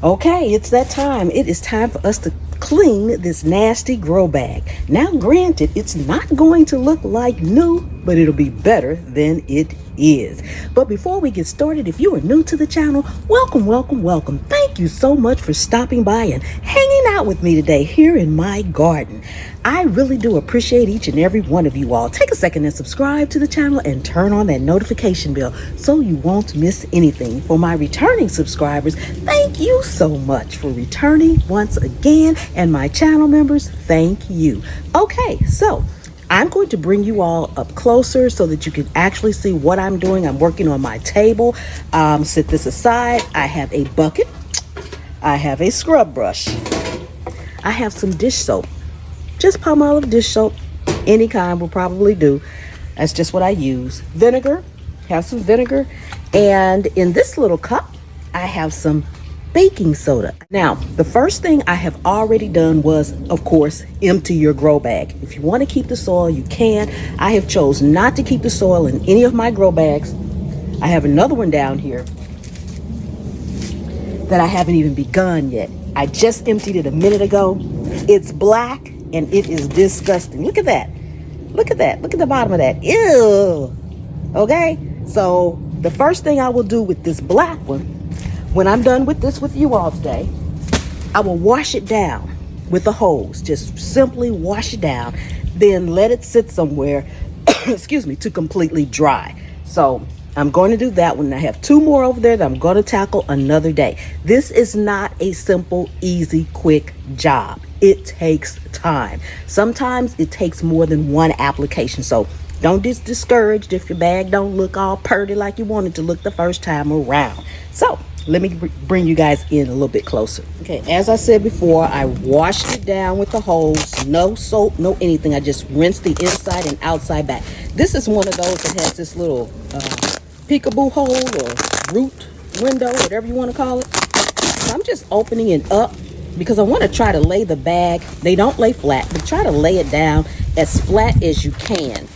Okay, it's that time. It is time for us to clean this nasty grow bag. Now, granted, it's not going to look like new, but it'll be better than it is. But before we get started, if you are new to the channel, welcome, welcome, welcome. Thank you so much for stopping by and hanging out with me today here in my garden. I really do appreciate each and every one of you all. Take a second and subscribe to the channel and turn on that notification bell so you won't miss anything. For my returning subscribers, thank you so much for returning once again. And my channel members, thank you. Okay, so I'm going to bring you all up closer so that you can actually see what I'm doing. I'm working on my table. Set this aside. I have a bucket. I have a scrub brush. I have some dish soap. Just Palmolive dish soap, any kind will probably do. That's just what I use. Vinegar, have some vinegar. And in this little cup, I have some baking soda. Now, the first thing I have already done was, of course, empty your grow bag. If you want to keep the soil, you can. I have chose not to keep the soil in any of my grow bags. I have another one down here that I haven't even begun yet. I just emptied it a minute ago. It's black. And it is disgusting. Look at that. Look at that. Look at the bottom of that. Ew. Okay? So the first thing I will do with this black one, when I'm done with this with you all today, I will wash it down with a hose. Just simply wash it down. Then let it sit somewhere, excuse me, to completely dry. So I'm going to do that one. I have two more over there that I'm going to tackle another day. This is not a simple, easy, quick job. It takes time. Sometimes it takes more than one application. So don't get discouraged if your bag don't look all purty like you wanted to look the first time around. So let me bring you guys in a little bit closer. Okay, as I said before, I washed it down with the hose. No soap, no anything. I just rinsed the inside and outside back. This is one of those that has this little peekaboo hole or root window, whatever you want to call it. So I'm just opening it up because I want to try to lay the bag. They don't lay flat, but try to lay it down as flat as you can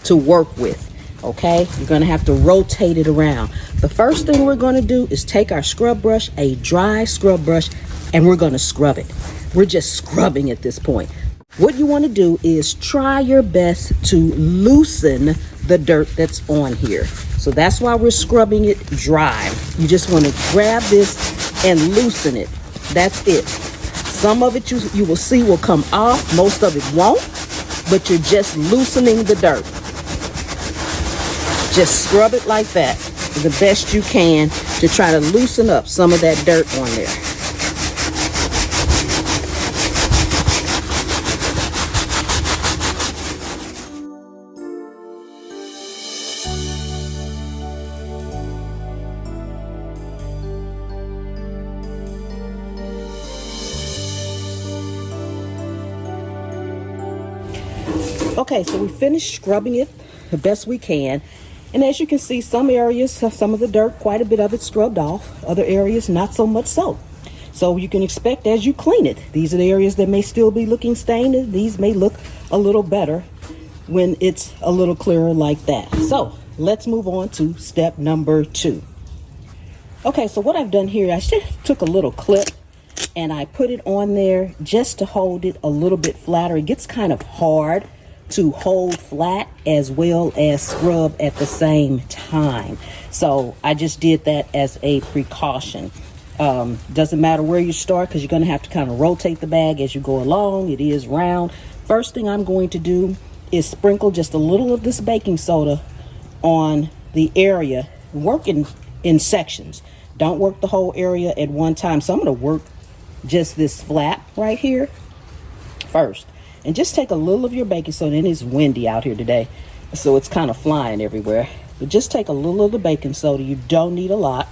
to work with. Okay, you're going to have to rotate it around. The first thing we're going to do is take our scrub brush, a dry scrub brush, and we're going to scrub it. We're just scrubbing at this point. What you want to do is try your best to loosen the dirt that's on here. So that's why we're scrubbing it dry. You just want to grab this and loosen it. That's it. Some of it you will see will come off. Most of it won't, but you're just loosening the dirt. Just scrub it like that the best you can to try to loosen up some of that dirt on there. Okay, so we finished scrubbing it the best we can. And as you can see, some areas have some of the dirt, quite a bit of it scrubbed off. Other areas, not so much so. So you can expect as you clean it, these are the areas that may still be looking stained. And these may look a little better when it's a little clearer like that. So let's move on to step number 2. Okay, so what I've done here, I just took a little clip and I put it on there just to hold it a little bit flatter. It gets kind of hard to hold flat as well as scrub at the same time. So I just did that as a precaution. Doesn't matter where you start because you're going to have to kind of rotate the bag as you go along. It is round. First thing I'm going to do is sprinkle just a little of this baking soda on the area. Work in sections. Don't work the whole area at one time. So I'm going to work just this flap right here first. And just take a little of your baking soda. And it's windy out here today, so it's kind of flying everywhere. But just take a little of the baking soda. You don't need a lot.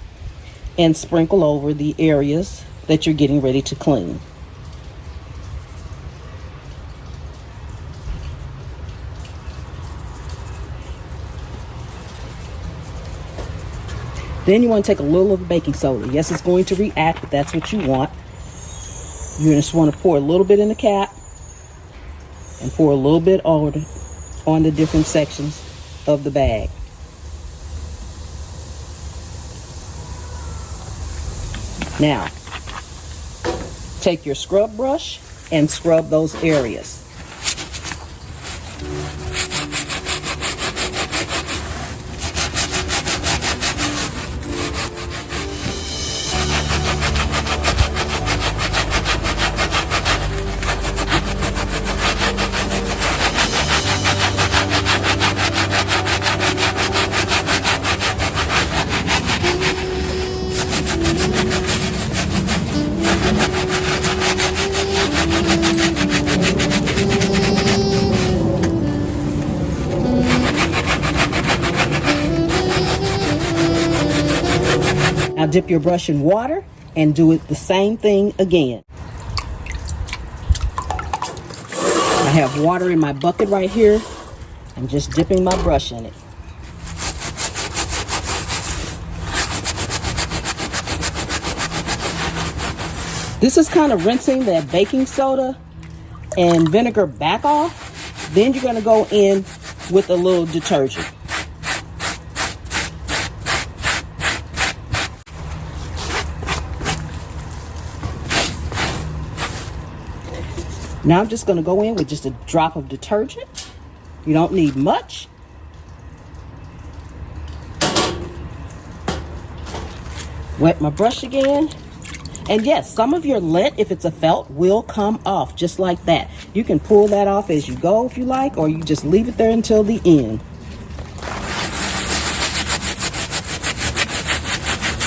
And sprinkle over the areas that you're getting ready to clean. Then you want to take a little of the baking soda. Yes, it's going to react, but that's what you want. You just want to pour a little bit in the cap and pour a little bit on the different sections of the bag. Now, take your scrub brush and scrub those areas. Now dip your brush in water and do it the same thing again. I have water in my bucket right here. I'm just dipping my brush in it. This is kind of rinsing that baking soda and vinegar back off. Then you're going to go in with a little detergent. Now I'm just going to go in with just a drop of detergent. You don't need much. Wet my brush again. And yes, some of your lint, if it's a felt, will come off just like that. You can pull that off as you go if you like, or you just leave it there until the end.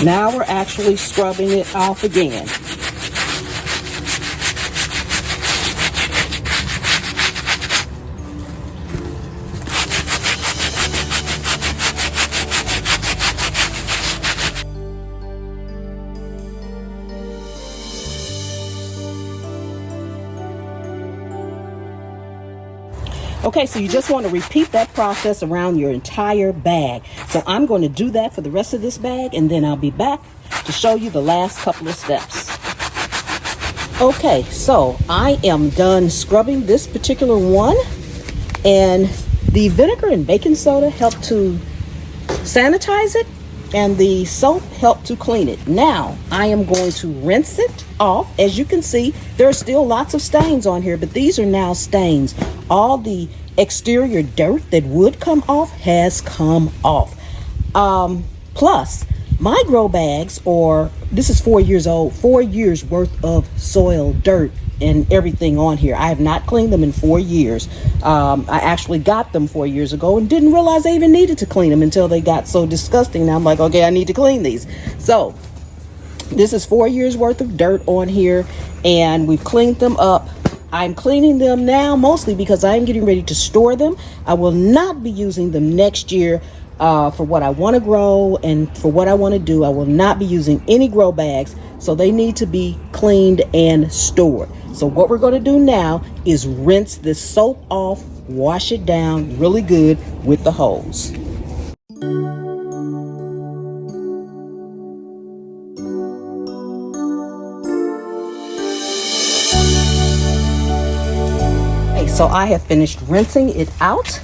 Now we're actually scrubbing it off again. Okay, so you just want to repeat that process around your entire bag. So I'm going to do that for the rest of this bag, and then I'll be back to show you the last couple of steps. Okay, so I am done scrubbing this particular one, and the vinegar and baking soda help to sanitize it, and the soap helped to clean it. Now I am going to rinse it off. As you can see, there are still lots of stains on here, but these are now stains. All the exterior dirt that would come off has come off. Plus, my grow bags, this is 4 years old, 4 years worth of soil, dirt, and everything on here. I have not cleaned them in 4 years. I actually got them 4 years ago and didn't realize I even needed to clean them until they got so disgusting. Now I'm like, okay, I need to clean these. So this is 4 years worth of dirt on here, and we've cleaned them up. I'm cleaning them now mostly because I'm getting ready to store them. I will not be using them next year for what I want to grow and for what I want to do. I will not be using any grow bags, so they need to be cleaned and stored. So what we're going to do now is rinse this soap off, wash it down really good with the hose. So I have finished rinsing it out,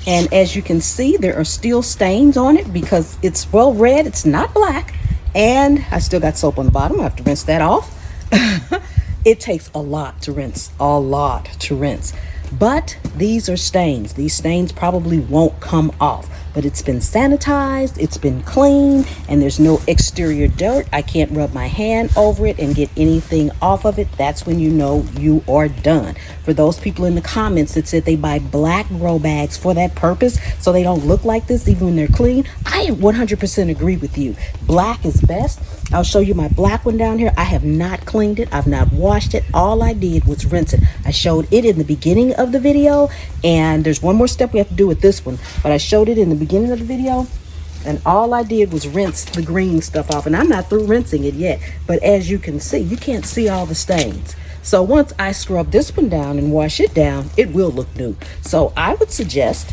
and as you can see, there are still stains on it because it's well red, it's not black, and I still got soap on the bottom. I have to rinse that off. It takes a lot to rinse, but these are stains. These stains probably won't come off, but it's been sanitized, it's been cleaned, and there's no exterior dirt. I can't rub my hand over it and get anything off of it. That's when you know you are done. For those people in the comments that said they buy black grow bags for that purpose so they don't look like this even when they're clean, I 100% agree with you. Black is best. I'll show you my black one down here. I have not cleaned it. I've not washed it. All I did was rinse it. I showed it in the beginning of the video, and there's one more step we have to do with this one, but I showed it in the beginning of the video, and all I did was rinse the green stuff off, and I'm not through rinsing it yet, but as you can see, you can't see all the stains. So once I scrub this one down and wash it down, it will look new. So I would suggest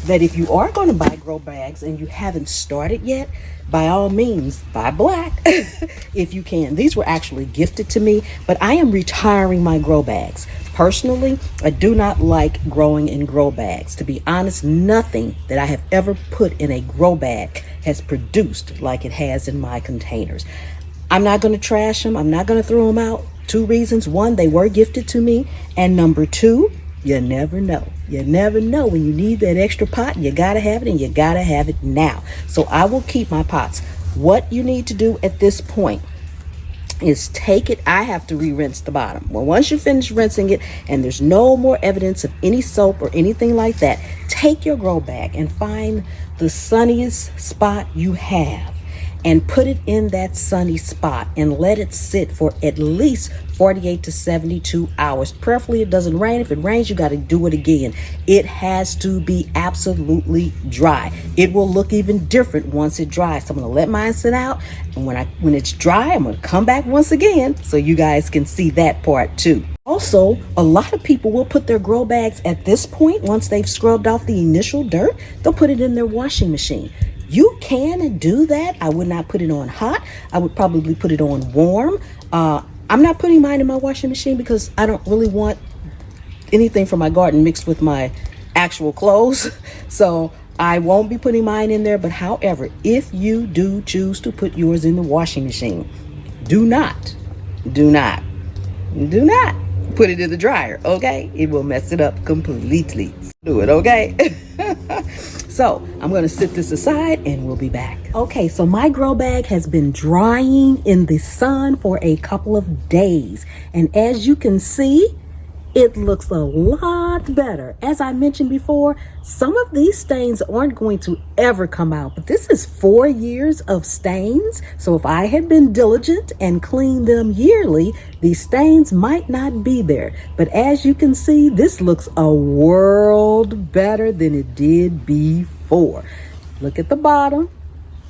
that if you are going to buy grow bags and you haven't started yet, by all means, buy black if you can. These were actually gifted to me, but I am retiring my grow bags. Personally, I do not like growing in grow bags. To be honest, nothing that I have ever put in a grow bag has produced like it has in my containers. I'm not going to trash them. I'm not going to throw them out. Two reasons. One, they were gifted to me. And number two, you never know. You never know when you need that extra pot. You got to have it, and you got to have it now. So I will keep my pots. What you need to do at this point is take it. I have to re-rinse the bottom. Well, once you finish rinsing it and there's no more evidence of any soap or anything like that, take your grow bag and find the sunniest spot you have and put it in that sunny spot and let it sit for at least 48 to 72 hours. Preferably it doesn't rain. If it rains, you got to do it again. It has to be absolutely dry. It will look even different once it dries. So I'm going to let mine sit out, and when it's dry, I'm going to come back once again so you guys can see that part too. Also, a lot of people will put their grow bags at this point, once they've scrubbed off the initial dirt, they'll put it in their washing machine. You can do that. I would not put it on hot. I would probably put it on warm. I'm not putting mine in my washing machine because I don't really want anything from my garden mixed with my actual clothes. So I won't be putting mine in there. But however, if you do choose to put yours in the washing machine, do not put it in the dryer, okay? It will mess it up completely. Do it, okay? So I'm going to sit this aside and we'll be back. Okay, so my grow bag has been drying in the sun for a couple of days. And as you can see, it looks a lot better. As I mentioned before, some of these stains aren't going to ever come out, but this is 4 years of stains. So if I had been diligent and cleaned them yearly, these stains might not be there. But as you can see, this looks a world better than it did before. Look at the bottom.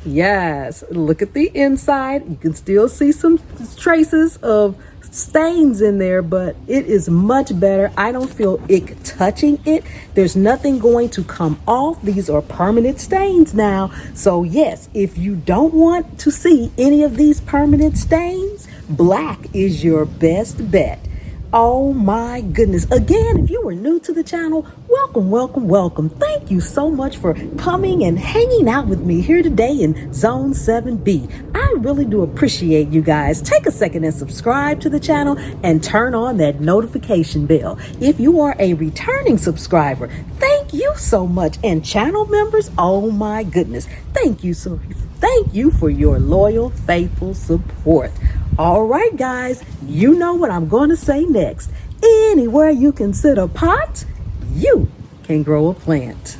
Yes, look at the inside. You can still see some traces of stains in there, but it is much better. I don't feel ick touching it. There's nothing going to come off. These are permanent stains now. So yes, if you don't want to see any of these permanent stains, black is your best bet. Oh my goodness. Again, if you were new to the channel, welcome. Thank you so much for coming and hanging out with me here today in Zone 7B. I really do appreciate you guys. Take a second and subscribe to the channel and turn on that notification bell. If you are a returning subscriber, thank you so much. And channel members, oh my goodness. Thank you for your loyal, faithful support. All right, guys, you know what I'm going to say next. Anywhere you can sit a pot, you can grow a plant.